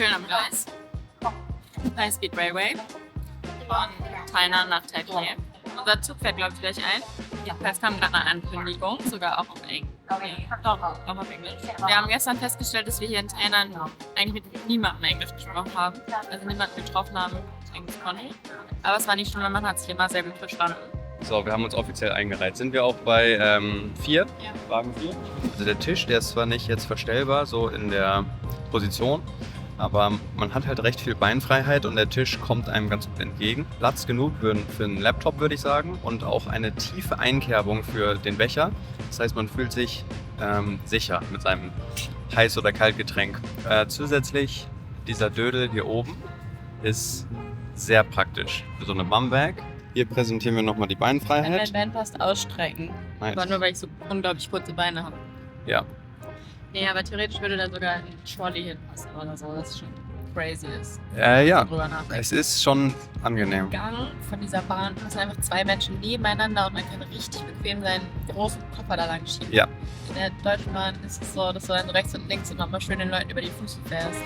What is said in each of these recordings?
schön am Gleis. High Speed Railway. Von Tainan nach Taipei. Unser Zug fährt, glaube ich, gleich ein. Es kam gerade eine Ankündigung, sogar auch auf Englisch. Doch, auch auf Englisch. Wir haben gestern festgestellt, dass wir hier in Tainan eigentlich mit niemandem Englisch gesprochen haben. Also niemanden getroffen haben, der Englisch konnte. Aber es war nicht schlimm, man hat sich immer sehr gut verstanden. So, wir haben uns offiziell eingereiht. Sind wir auch bei 4? Ja. Wagen 4? Also der Tisch, der ist zwar nicht jetzt verstellbar, so in der Position, aber man hat halt recht viel Beinfreiheit und der Tisch kommt einem ganz gut entgegen. Platz genug für einen Laptop, würde ich sagen, und auch eine tiefe Einkerbung für den Becher. Das heißt, man fühlt sich sicher mit seinem Heiß- oder Kaltgetränk. Zusätzlich, dieser Dödel hier oben ist sehr praktisch für so eine Bumbag. Hier präsentieren wir nochmal die Beinfreiheit. Mein Bein passt ausstrecken. Nice. Aber nur, weil ich so unglaublich kurze Beine habe. Ja. Nee, aber theoretisch würde da sogar ein Trolley hinpassen oder so, was schon crazy ist. Ja, Drüber nachdenken. es ist schon angenehm. Im Gang von dieser Bahn passen einfach zwei Menschen nebeneinander und man kann richtig bequem seinen großen Koffer da lang schieben. Ja. In der Deutschen Bahn ist es so, dass du dann rechts und links immer mal schön den Leuten über die Füße fährst.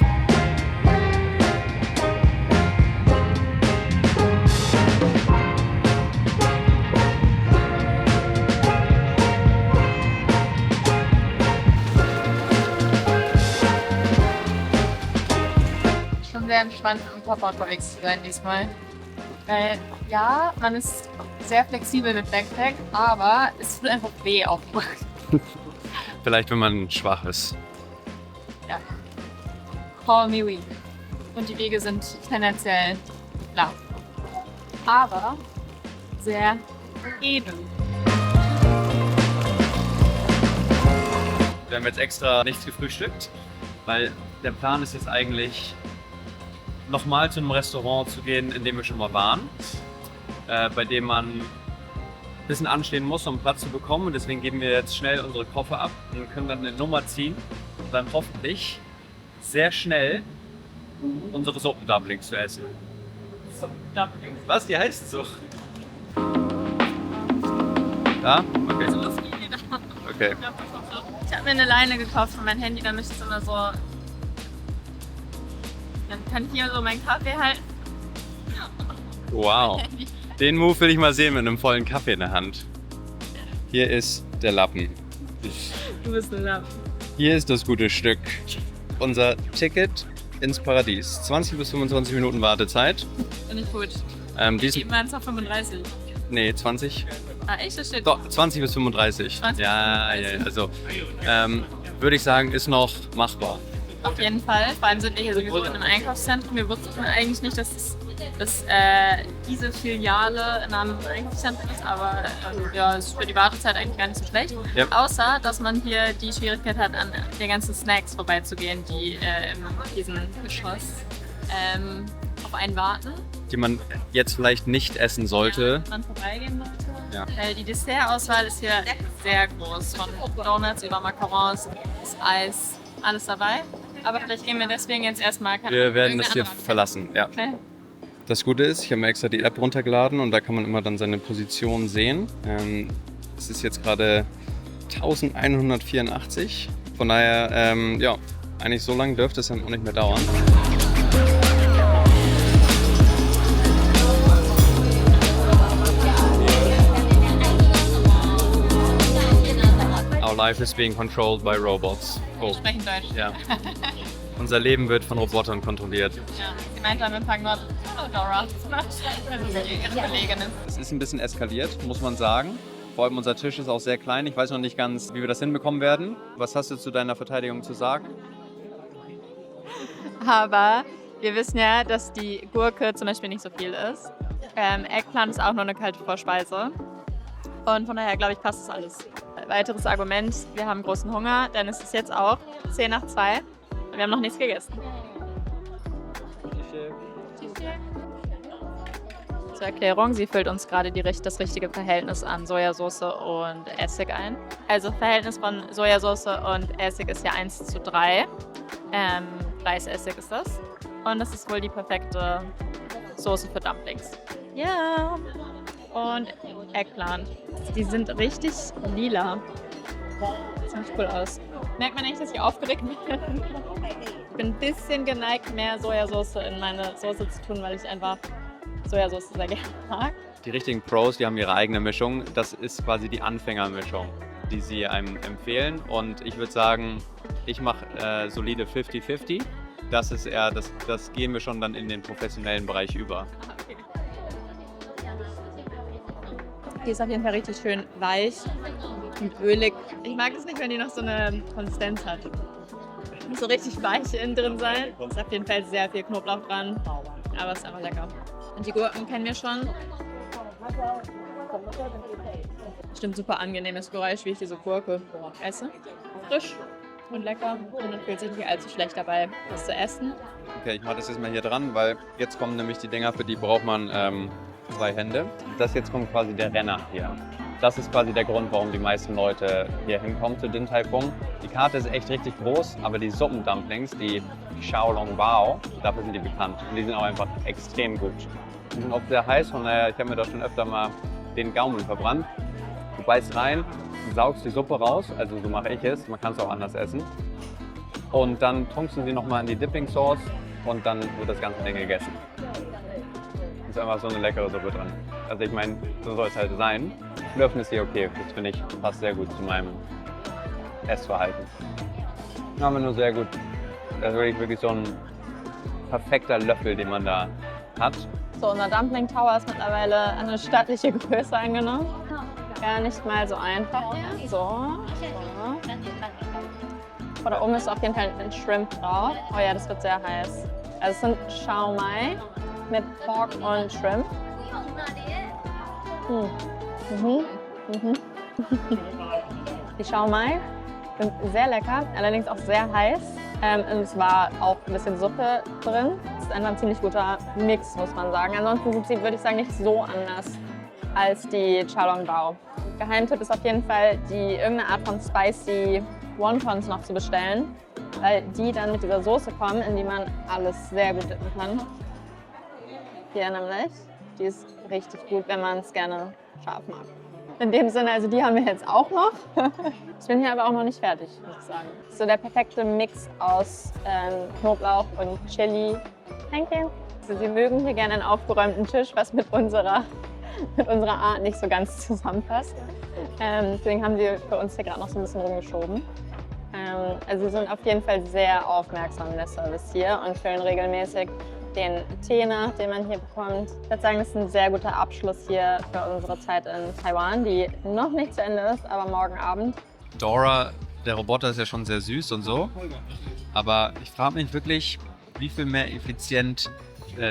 Schon sehr entspannt im Koffer unterwegs zu sein diesmal. Weil ja, man ist sehr flexibel mit Backpack, aber es tut einfach weh auch. Vielleicht, wenn man schwach ist. Ja. Call me weak. Und die Wege sind tendenziell lang. Aber sehr edel. Wir haben jetzt extra nichts gefrühstückt, weil der Plan ist jetzt eigentlich, nochmal zu einem Restaurant zu gehen, in dem wir schon mal waren, bei dem man ein bisschen anstehen muss, um Platz zu bekommen. Und deswegen geben wir jetzt schnell unsere Koffer ab und können dann eine Nummer ziehen und dann hoffentlich sehr schnell unsere Suppendumplings zu essen. Suppendumplings? Was? Die heißt so? Ja? Okay. Okay. Ich habe mir eine Leine gekauft für mein Handy, damit ich es immer so. Dann kann ich hier so meinen Kaffee halten. Wow. Den Move will ich mal sehen mit einem vollen Kaffee in der Hand. Hier ist der Lappen. Du bist ein Lappen. Hier ist das gute Stück. Unser Ticket ins Paradies. 20 bis 25 Minuten Wartezeit. Finde ich gut. Diesen, Eben waren es noch 35. nee, 20. Ah, echt? Das steht. Doch, 20 bis 35. 20 bis Ja, 35. also würde ich sagen, ist noch machbar. Auf jeden Fall. Vor allem sind wir hier sowieso in einem Einkaufszentrum. Wir wussten eigentlich nicht, dass diese Filiale in einem Einkaufszentrum ist, aber ja, es ist für die Wartezeit eigentlich gar nicht so schlecht. Ja. Außer, dass man hier die Schwierigkeit hat, an den ganzen Snacks vorbeizugehen, die in diesem Geschoss auf einen warten. Die man jetzt vielleicht nicht essen sollte. Ja, man vorbeigehen sollte. Ja. Die Dessertauswahl ist hier sehr groß. Von Donuts über Macarons, bis Eis, alles dabei. Aber vielleicht gehen wir deswegen jetzt erstmal. Wir werden das hier verlassen. Ja. Okay. Das Gute ist, ich habe mir extra die App runtergeladen und da kann man immer dann seine Position sehen. Es ist jetzt gerade 1184. Von daher, ja, eigentlich so lange dürfte es dann auch nicht mehr dauern. Our life is being controlled by robots. Wir sprechen Deutsch. Ja. Unser Leben wird von Robotern kontrolliert. Ja. Sie meinte am Anfang nur, oh Dora, also ihre Kollegin. Es ist ein bisschen eskaliert, muss man sagen. Vor allem unser Tisch ist auch sehr klein. Ich weiß noch nicht ganz, wie wir das hinbekommen werden. Was hast du zu deiner Verteidigung zu sagen? Aber wir wissen ja, dass die Gurke zum Beispiel nicht so viel ist. Eggplant ist auch nur eine kalte Vorspeise. Und von daher, glaube ich, passt das alles. Weiteres Argument, wir haben großen Hunger, denn es ist jetzt auch 10 nach 2 und wir haben noch nichts gegessen. Zur Erklärung, sie füllt uns gerade das richtige Verhältnis an Sojasauce und Essig ein. Also Verhältnis von Sojasauce und Essig ist ja 1:3. Reisessig ist das. Und das ist wohl die perfekte Soße für Dumplings. Ja. Und Eggplant. Die sind richtig lila. Sieht ziemlich cool aus. Merkt man eigentlich, dass ich aufgeregt bin? bin ein bisschen geneigt, mehr Sojasauce in meine Soße zu tun, weil ich einfach Sojasauce sehr gerne mag. Die richtigen Pros, die haben ihre eigene Mischung. Das ist quasi die Anfängermischung, die sie einem empfehlen. Und ich würde sagen, ich mache solide 50-50. Das ist eher, das gehen wir schon dann in den professionellen Bereich über. Okay. Die ist auf jeden Fall richtig schön weich und ölig. Ich mag es nicht, wenn die noch so eine Konsistenz hat. Muss so richtig weich innen drin sein. Ist auf jeden Fall sehr viel Knoblauch dran, aber es ist einfach lecker. Und die Gurken kennen wir schon. Bestimmt super angenehmes Geräusch, wie ich diese Gurke esse. Frisch und lecker und man fühlt sich nicht allzu schlecht dabei, das zu essen. Okay, ich mache das jetzt mal hier dran, weil jetzt kommen nämlich die Dinger, für die braucht man 2 Hände. Das jetzt kommt quasi der Renner hier. Das ist quasi der Grund, warum die meisten Leute hier hinkommen zu Din Tai Fung. Die Karte ist echt richtig groß, aber die Suppendumplings, die Xiaolong Bao, dafür sind die bekannt. Und die sind auch einfach extrem gut. Die sind oft sehr heiß, von daher, ich habe mir da schon öfter mal den Gaumen verbrannt. Du beißt rein, saugst die Suppe raus, also so mache ich es, man kann es auch anders essen. Und dann tunkst du sie nochmal in die Dipping Sauce und dann wird das ganze Ding gegessen. Ist einfach so eine leckere Suppe drin. Also ich meine, so soll es halt sein. Löffeln ist hier okay, das finde ich passt sehr gut zu meinem Essverhalten. Aber nur sehr gut. Das ist wirklich so ein perfekter Löffel, den man da hat. So, unser Dumpling Tower ist mittlerweile eine stattliche Größe angenommen. Ja, nicht mal so einfach hier. So. Oh, da oben ist auf jeden Fall ein Shrimp drauf. Oh ja, das wird sehr heiß. Also es sind Shao Mai mit Pork und Shrimp. Die Shao Mai sind sehr lecker, allerdings auch sehr heiß. Und es war auch ein bisschen Suppe drin. Das ist einfach ein ziemlich guter Mix, muss man sagen. Ansonsten sind sie, würde ich sagen, nicht so anders als die Xiaolong Bao. Geheimtipp ist auf jeden Fall, irgendeine Art von spicy Wontons noch zu bestellen, weil die dann mit dieser Soße kommen, in die man alles sehr gut dippen kann. Hier nämlich. Die ist richtig gut, wenn man es gerne scharf mag. In dem Sinne, also die haben wir jetzt auch noch. Ich bin hier aber auch noch nicht fertig, muss ich sagen. Das ist so der perfekte Mix aus Knoblauch und Chili. Danke. Also Sie mögen hier gerne einen aufgeräumten Tisch, was mit unserer Art nicht so ganz zusammenpasst. Deswegen haben sie für uns hier gerade noch so ein bisschen rumgeschoben. Also sie sind auf jeden Fall sehr aufmerksam in der Service hier und füllen regelmäßig den Tee nach, den man hier bekommt. Ich würde sagen, das ist ein sehr guter Abschluss hier für unsere Zeit in Taiwan, die noch nicht zu Ende ist, aber morgen Abend. Dora, der Roboter, ist ja schon sehr süß und so. Aber ich frage mich wirklich, wie viel mehr effizient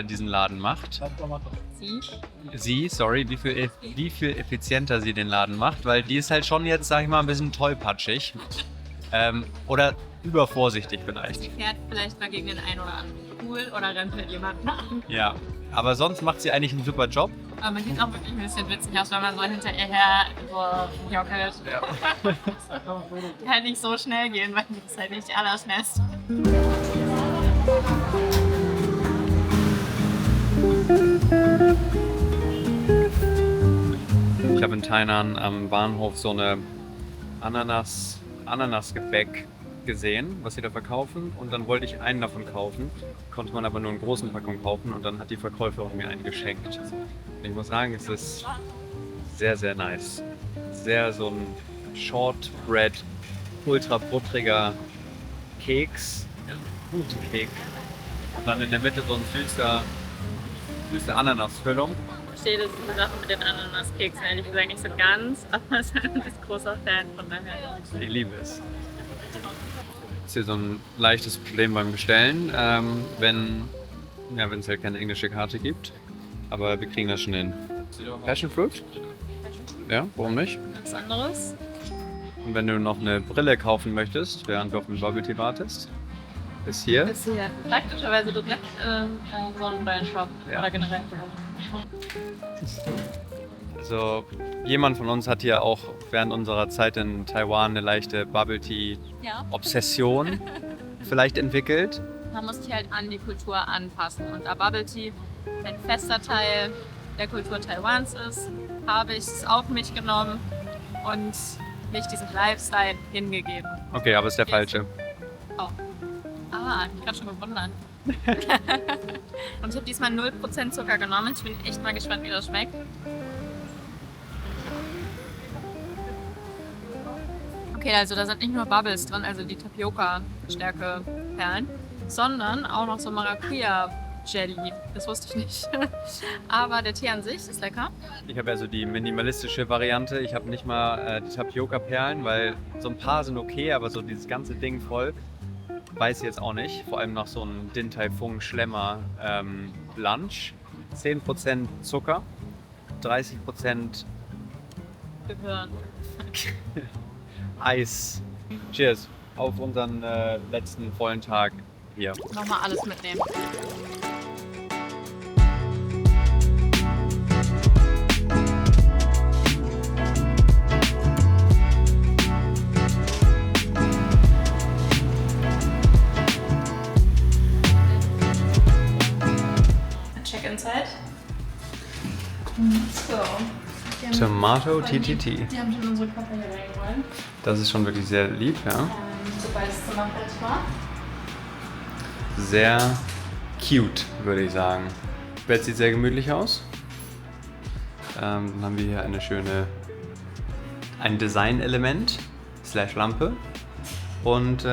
diesen Laden macht. Wie viel effizienter sie den Laden macht, weil die ist halt schon jetzt, sag ich mal, ein bisschen tollpatschig. Oder übervorsichtig vielleicht. Sie fährt vielleicht mal gegen den einen oder anderen Pool oder rennt mit jemandem an. Ja, aber sonst macht sie eigentlich einen super Job. Aber man sieht auch wirklich ein bisschen witzig aus, wenn man so hinter ihr her so jockelt. Ja. Kann nicht so schnell gehen, weil das ist halt nicht die allerschnellste. Ich habe in Tainan am Bahnhof so eine Ananasgebäck gesehen, was sie da verkaufen, und dann wollte ich einen davon kaufen, konnte man aber nur in großen Packungen kaufen und dann hat die Verkäuferin mir einen geschenkt. Und ich muss sagen, es ist sehr, sehr nice. Sehr so ein Shortbread, ultra buttriger Keks, Keks. Und dann in der Mitte so ein süße Ananasfüllung. Ich verstehe das Sache mit den Ananaskeksen ehrlich gesagt nicht so ganz, aber ich bin ein großer Fan von daher. Ich liebe es. Das ist hier so ein leichtes Problem beim Bestellen, wenn es halt keine englische Karte gibt. Aber wir kriegen das schon hin. Passion Fruit? Ja, warum nicht? Was anderes? Und wenn du noch eine Brille kaufen möchtest, während du auf den Bubble Tea wartest, ist hier. Ist hier praktischerweise direkt so ein Brandshop Ja. oder generell. Also jemand von uns hat hier auch während unserer Zeit in Taiwan eine leichte Bubble Tea Ja. Obsession vielleicht entwickelt. Man muss sich halt an die Kultur anpassen. Und da Bubble Tea ein fester Teil der Kultur Taiwans ist, habe ich es auf mich genommen und mich diesem Lifestyle hingegeben. Okay, aber ist der falsche. Oh. Ah, ich bin gerade schon gewundert. Und ich habe diesmal 0% Zucker genommen. Ich bin echt mal gespannt, wie das schmeckt. Okay, also da sind nicht nur Bubbles drin, also die Tapioca-Stärke-Perlen, sondern auch noch so Maracuja-Jelly. Das wusste ich nicht. Aber der Tee an sich ist lecker. Ich habe also die minimalistische Variante. Ich habe nicht mal die Tapioca-Perlen, weil so ein paar sind okay, aber so dieses ganze Ding voll weiß ich jetzt auch nicht. Vor allem noch so ein Din Tai Fung Schlemmer Lunch. 10% Zucker, 30% Gehirn. Eis. Cheers auf unseren letzten vollen Tag hier. Nochmal alles mitnehmen. Check-in-Zeit. So. Tomato TTT. Die haben schon unsere Koffer hier reingeräumt. Das ist schon wirklich sehr lieb, ja. Sobald das Zimmer fertig war. Sehr cute, würde ich sagen. Das Bett sieht sehr gemütlich aus. Dann haben wir hier ein Design-Element / Lampe. Und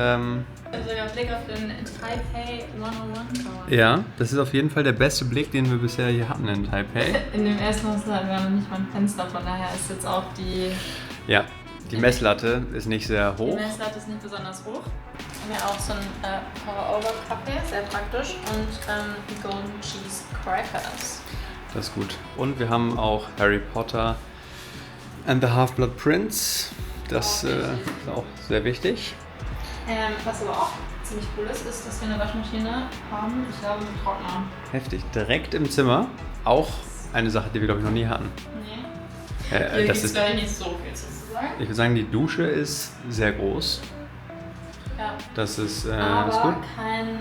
Sogar Blick auf den Taipei 101 Tower. ja, das ist auf jeden Fall der beste Blick, den wir bisher hier hatten in Taipei. In dem ersten Haus hatten wir noch nicht mal ein Fenster, von daher ist jetzt auch die Ja, die Messlatte ist nicht sehr hoch. Die Messlatte ist nicht besonders hoch. Wir haben ja auch so ein Pour-Over-Kaffee, sehr praktisch. Und Golden Cheese Crackers. Das ist gut. Und wir haben auch Harry Potter and the Half-Blood Prince. Das ist auch sehr wichtig. Was aber auch ziemlich cool ist, ist, dass wir eine Waschmaschine haben. Ich glaube mit Trockner. Heftig. Direkt im Zimmer. Auch eine Sache, die wir, glaube ich, noch nie hatten. Nee. Hier Das gibt es ist, gleich nicht so viel zu sagen. ich würde sagen, die Dusche ist sehr groß. Ja. Das ist, Aber ist gut. kein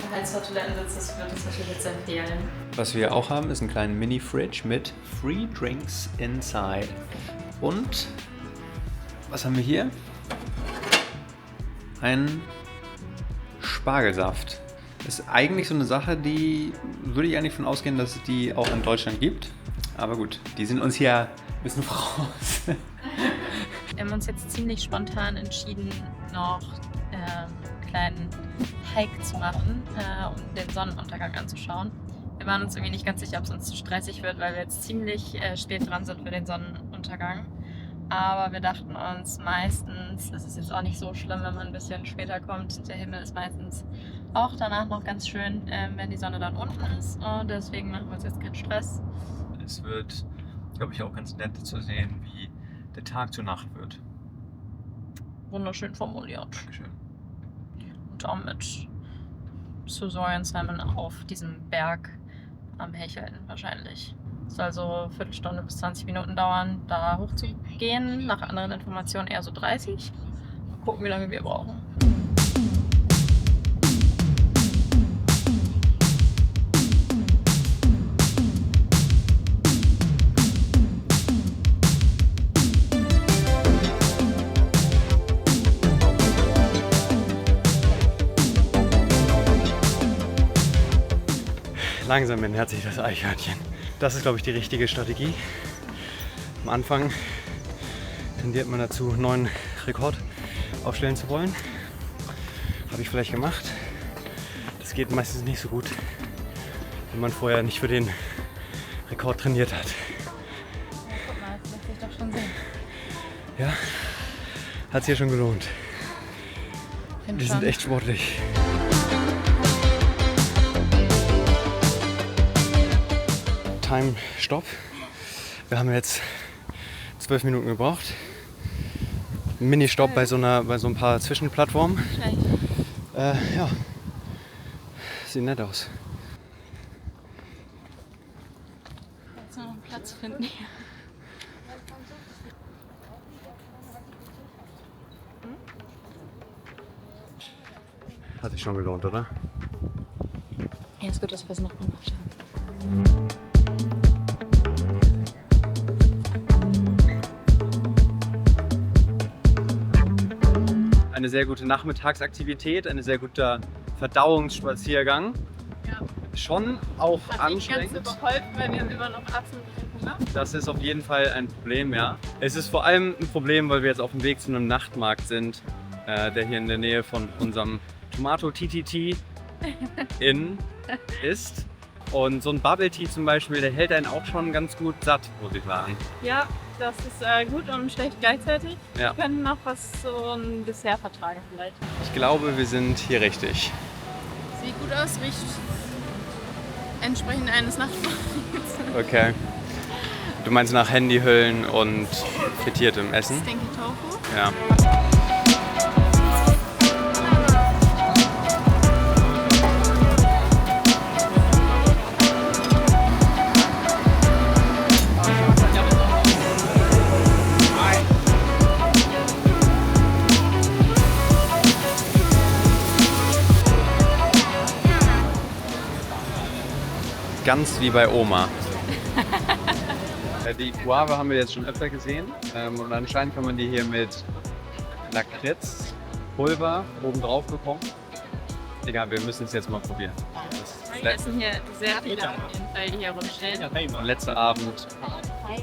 beheizter Toilettensitz, das würde ich natürlich jetzt empfehlen. Was wir auch haben, ist einen kleinen Mini-Fridge mit Free Drinks inside. Und was haben wir hier? Ein Spargelsaft. Das ist eigentlich so eine Sache, die würde ich eigentlich von ausgehen, dass es die auch in Deutschland gibt. Aber gut, die sind uns hier ein bisschen voraus. Wir haben uns jetzt ziemlich spontan entschieden, noch einen kleinen Hike zu machen, um den Sonnenuntergang anzuschauen. Wir waren uns irgendwie nicht ganz sicher, ob es uns zu stressig wird, weil wir jetzt ziemlich spät dran sind für den Sonnenuntergang. Aber wir dachten uns meistens, es ist jetzt auch nicht so schlimm, wenn man ein bisschen später kommt. Der Himmel ist meistens auch danach noch ganz schön, wenn die Sonne dann unten ist. Und deswegen machen wir uns jetzt keinen Stress. Es wird, glaube ich, auch ganz nett zu sehen, wie der Tag zur Nacht wird. Wunderschön formuliert. Dankeschön. Und auch mit Suzorian Salmon auf diesem Berg am Hecheln wahrscheinlich. Es soll so eine Viertelstunde bis 20 Minuten dauern, da hochzugehen. Nach anderen Informationen eher so 30. Mal gucken, wie lange wir brauchen. Langsam ernährt sich das Eichhörnchen. Das ist, glaube ich, die richtige Strategie. Am Anfang tendiert man dazu, einen neuen Rekord aufstellen zu wollen. Habe ich vielleicht gemacht. Das geht meistens nicht so gut, wenn man vorher nicht für den Rekord trainiert hat. Guck mal, das lässt sich doch schon sehen. Ja, hat sich ja schon gelohnt. Find Wir schon. sind echt sportlich. Time Stopp. Wir haben jetzt 12 Minuten gebraucht. Mini-Stopp bei so ein paar Zwischenplattformen. Ja, sieht nett aus. Jetzt noch einen Platz finden hier. Hat sich schon gelohnt, oder? Ja, ist gut, dass wir es noch gemacht haben. Eine sehr gute Nachmittagsaktivität, ein sehr guter Verdauungsspaziergang. Ja. Schon auch Hat nicht ganz anstrengend. überholfen, weil wir haben immer noch absolut Hunger. Das ist auf jeden Fall ein Problem, ja. Es ist vor allem ein Problem, weil wir jetzt auf dem Weg zu einem Nachtmarkt sind, der hier in der Nähe von unserem Tomato TTT Inn ist. Und so ein Bubble Tea zum Beispiel, der hält einen auch schon ganz gut satt, muss ich sagen. Ja, das ist gut und schlecht gleichzeitig. Ja. Wir können noch so ein Dessert vertragen vielleicht. Ich glaube, wir sind hier richtig. Sieht gut aus, riecht entsprechend eines Nachtmarkts. Okay. Du meinst nach Handyhüllen und frittiertem Essen? Stinky Tofu. Ja. Ganz wie bei Oma. Die Guave haben wir jetzt schon öfter gesehen und anscheinend kann man die hier mit Lakritz-Pulver oben drauf bekommen. Egal, wir müssen es jetzt mal probieren. Wir essen hier sehr viele auf jeden Fall, die hier rumstehen. Und letzter Abend,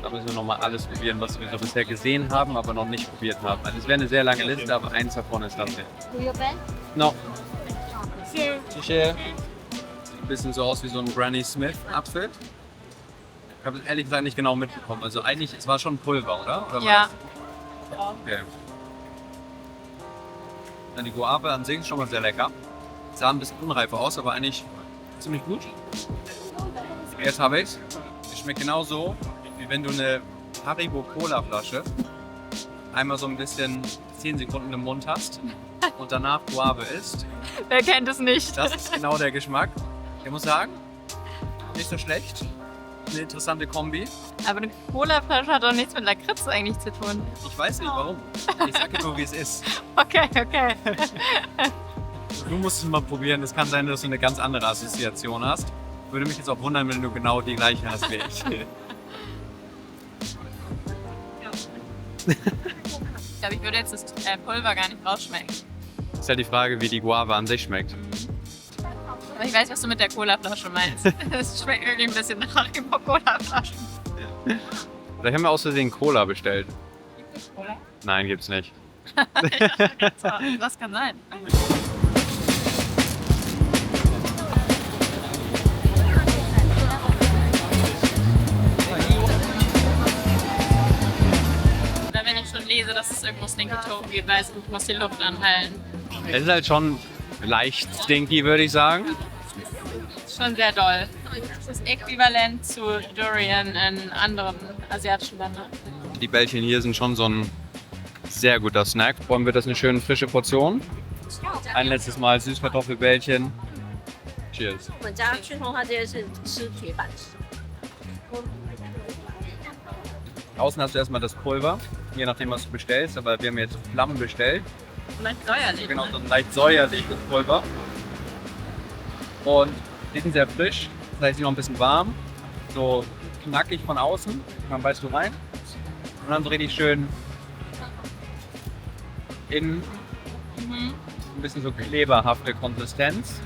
da müssen wir nochmal alles probieren, was wir so bisher gesehen haben, aber noch nicht probiert haben. Also es wäre eine sehr lange Liste, aber eins davon ist das hier. Noch. Ein bisschen so aus wie so ein Granny Smith Apfel. Ich habe ehrlich gesagt nicht genau mitbekommen. Also eigentlich, es war schon Pulver, oder? Oder Ja. was? Okay. Dann die Guave an sich ist schon mal sehr lecker. Sah ein bisschen unreifer aus, aber eigentlich ziemlich gut. Jetzt habe ich's. Es schmeckt genauso, wie wenn du eine Haribo Cola Flasche einmal so ein bisschen 10 Sekunden im Mund hast und danach Guave isst. Wer kennt es nicht? Das ist genau der Geschmack. Ich muss sagen, nicht so schlecht. Eine interessante Kombi. Aber eine Cola-Flasche hat doch nichts mit Lakritz eigentlich zu tun. Ich weiß nicht warum. Ich sage nur, wie es ist. Okay, okay. Du musst es mal probieren. Es kann sein, dass du eine ganz andere Assoziation hast. Würde mich jetzt auch wundern, wenn du genau die gleiche hast wie ich. Ich glaube, ich würde jetzt das Pulver gar nicht rausschmecken. Ist ja die Frage, wie die Guave an sich schmeckt. Aber ich weiß, was du mit der Cola-Flasche meinst. Es schmeckt irgendwie ein bisschen nach Haribo Cola-Flaschen. Vielleicht haben wir aus Versehen Cola bestellt. Cola? Nein, gibt's nicht. Das kann sein. Oder wenn ich schon lese, dass es irgendwo Stinky Tofu gibt, weiß ich, ich muss die Luft anhalten. Es ist halt schon leicht stinky, würde ich sagen. Schon sehr doll. Es ist äquivalent zu Durian in anderen asiatischen Ländern. Die Bällchen hier sind schon so ein sehr guter Snack. Vor allem wird das eine schöne frische Portion. Ein letztes Mal Süßkartoffelbällchen. Cheers. 我们家去通化街是吃铁板吃。 Außen hast du erstmal das Pulver, je nachdem was du bestellst, aber wir haben jetzt Flammen bestellt. Vielleicht säuerlich. Genau, so ein leicht säuerliches Pulver. Und die sind sehr frisch, das heißt, die noch ein bisschen warm. So knackig von außen, dann beißt du rein. Und dann so richtig schön innen ein bisschen so kleberhafte Konsistenz.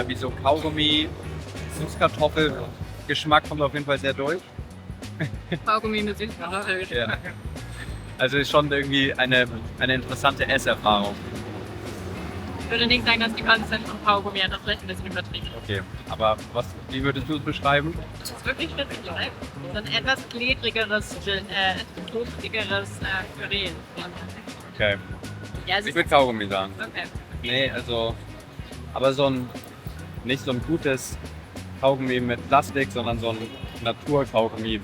Wie so Kaugummi, Süßkartoffelgeschmack kommt auf jeden Fall sehr durch. Kaugummi mit Süßkartoffeln. Ja. Also ist schon irgendwie eine interessante Esserfahrung. Ich würde nicht sagen, dass die Konsistenz von Kaugummi hat, das vielleicht ein bisschen übertrieben. Okay, aber wie würdest du es beschreiben? Das ist wirklich schwierig. So ein etwas ledrigeres, fruchtigeres Püree. Okay. Ja, es Ich ist würde Kaugummi sagen. okay. Nee, also, aber nicht so ein gutes Kaugummi mit Plastik, sondern so ein Naturkaugummi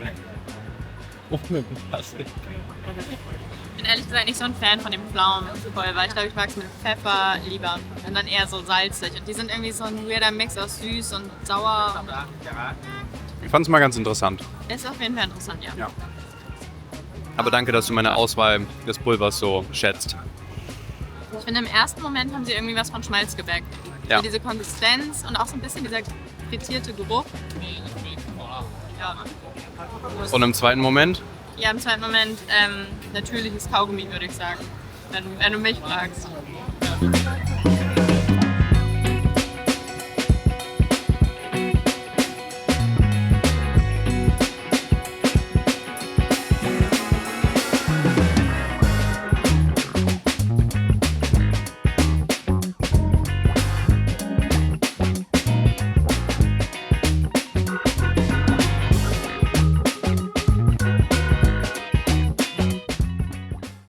ohne Plastik. Ich bin ehrlich gesagt nicht so ein Fan von dem Pflaumenpulver. Ich glaube, ich mag es mit Pfeffer lieber. Und dann eher so salzig. Und die sind irgendwie so ein weirder Mix aus süß und sauer. Ich fand es mal ganz interessant. Ist auf jeden Fall interessant, ja. Ja. Aber danke, dass du meine Auswahl des Pulvers so schätzt. Ich finde, im ersten Moment haben sie irgendwie was von Schmalzgebäck. Ja. So diese Konsistenz und auch so ein bisschen dieser frittierte Geruch. Ja. Und im zweiten Moment? Ja, im zweiten Moment natürliches Kaugummi, würde ich sagen. Wenn du mich fragst.